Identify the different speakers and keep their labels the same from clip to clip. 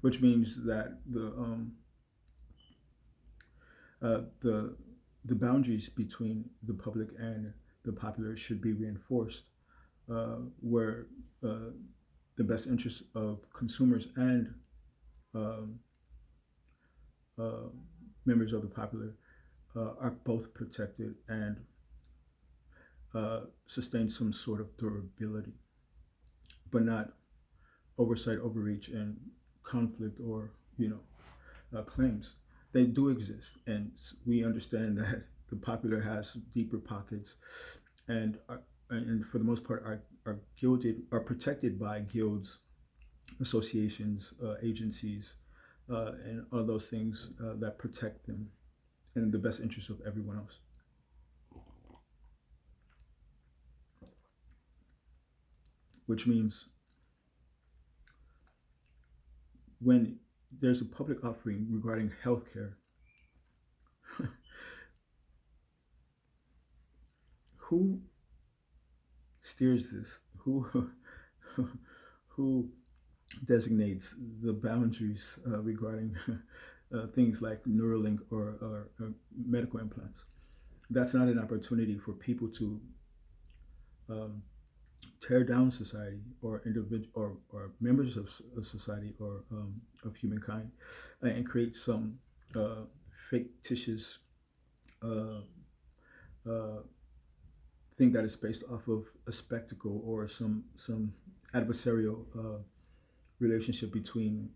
Speaker 1: which means that the boundaries between the public and the popular should be reinforced, where uh, the best interests of consumers and um, uh, members of the popular are both protected and sustain some sort of durability, but not oversight, overreach, and conflict or claims. They do exist, and we understand that the popular has deeper pockets, and and for the most part are protected by guilds, associations, agencies, and all those things that protect them in the best interest of everyone else. Which means when there's a public offering regarding healthcare, who steers this? Who who designates the boundaries regarding things like Neuralink or medical implants? That's not an opportunity for people to um, tear down society or individual or members of society or of humankind and create some uh, fictitious uh, uh, thing that is based off of a spectacle or some adversarial relationship between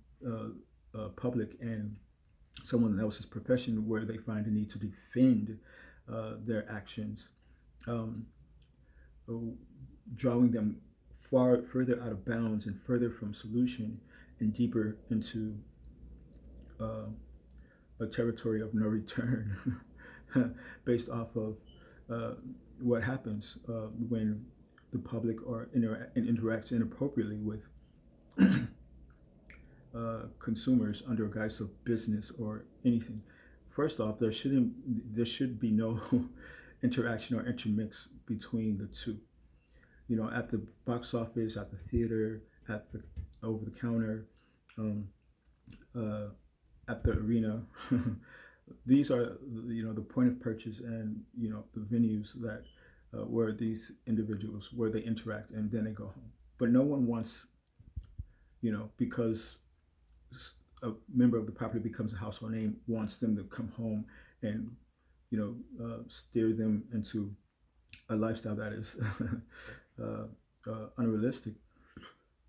Speaker 1: public and someone else's profession, where they find a need to defend their actions, um, drawing them far further out of bounds and further from solution and deeper into uh, a territory of no return, based off of uh, what happens when the public interacts inappropriately with consumers under a guise of business or anything. First off, there should be no interaction or intermix between the two. At the box office, at the theater, at the over the counter, um, uh, at the arena. These are the point of purchase and the venues that where these individuals where they interact and then they go home. But no one wants because a member of the property becomes a household name, wants them to come home and steer them into a lifestyle that is unrealistic,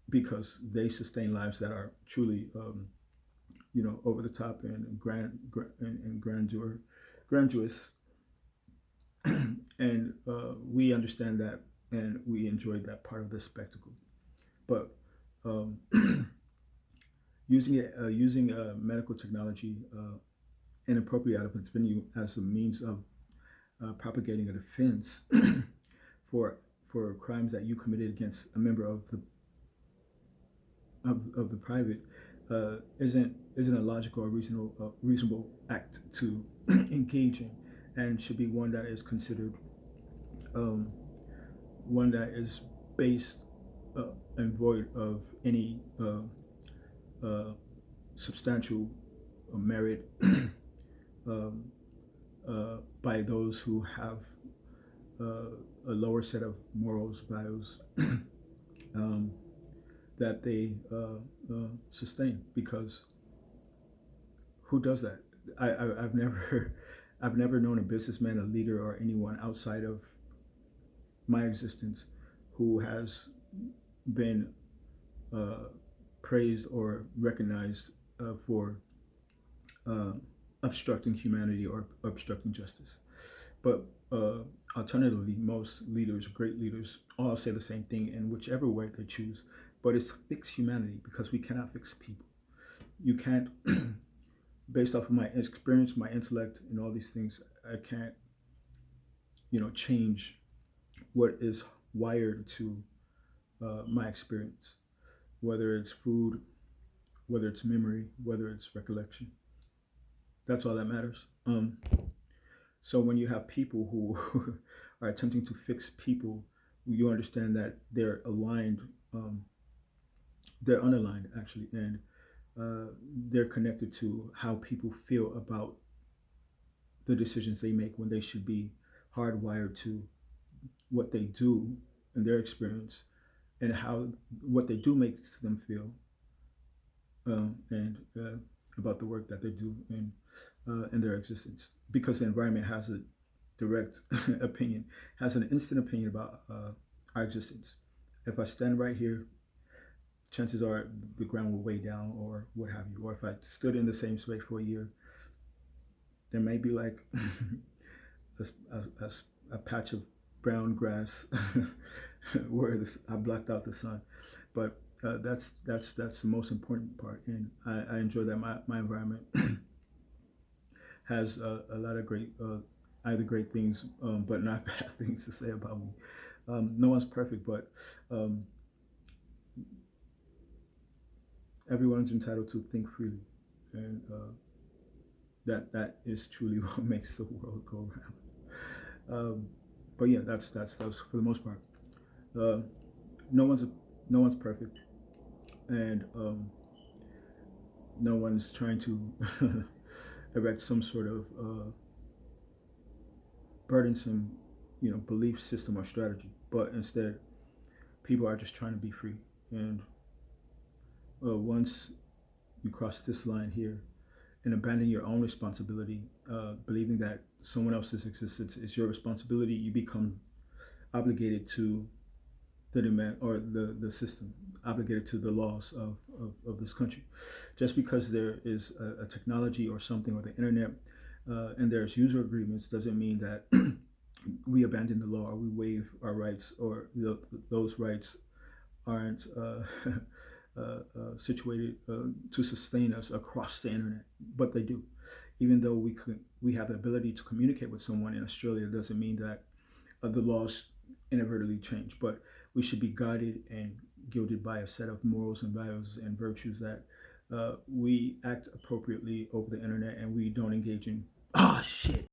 Speaker 1: because they sustain lives that are truly over the top and and grandiose, and we understand that and we enjoy that part of the spectacle. But um, using medical technology inappropriate out of its venue as a means of propagating a defense for crimes that you committed against a member of the private isn't a logical or reasonable act to engage in, and should be one that is considered um, one that is based and void of any uh, substantial merit um, by those who have a lower set of morals, values, um, that they sustain. Because who does that? I've never I've never known a businessman, a leader, or anyone outside of my existence who has been uh, praised or recognized for uh, obstructing humanity or obstructing justice. But alternatively, most leaders, great leaders, all say the same thing in whichever way they choose. But it's fix humanity, because we cannot fix people. You can't, based off of my experience, my intellect, and all these things, I can't, change what is wired to my experience, whether it's food, whether it's memory, whether it's recollection. That's all that matters. So when you have people who are attempting to fix people, you understand that they're aligned, they're unaligned actually, and uh, they're connected to how people feel about the decisions they make when they should be hardwired to what they do in their experience and how what they do makes them feel and about the work that they do in their existence because the environment has a direct opinion, has an instant opinion about our existence. If I stand right here, chances are the ground will weigh down or what have you. Or if I stood in the same space for a year, there may be like a patch of brown grass where I blocked out the sun. But that's the most important part, and I enjoy that my environment has a lot of great either great things, but not bad things to say about me. No one's perfect, but um, everyone's entitled to think freely, and that is truly what makes the world go round. But yeah, that's for the most part. Uh, no one's no one's perfect, and no one's trying to erect some sort of burdensome, belief system or strategy. But instead, people are just trying to be free. And once you cross this line here and abandon your own responsibility, believing that someone else's existence is your responsibility, you become obligated to the demand or the system, obligated to the laws of this country. Just because there is a technology or something or the internet and there's user agreements doesn't mean that we abandon the law or we waive our rights or those rights aren't situated to sustain us across the internet, but they do. Even though we have the ability to communicate with someone in Australia, doesn't mean that the laws inadvertently change. But we should be guided and guided by a set of morals and values and virtues that we act appropriately over the internet and we don't engage in shit.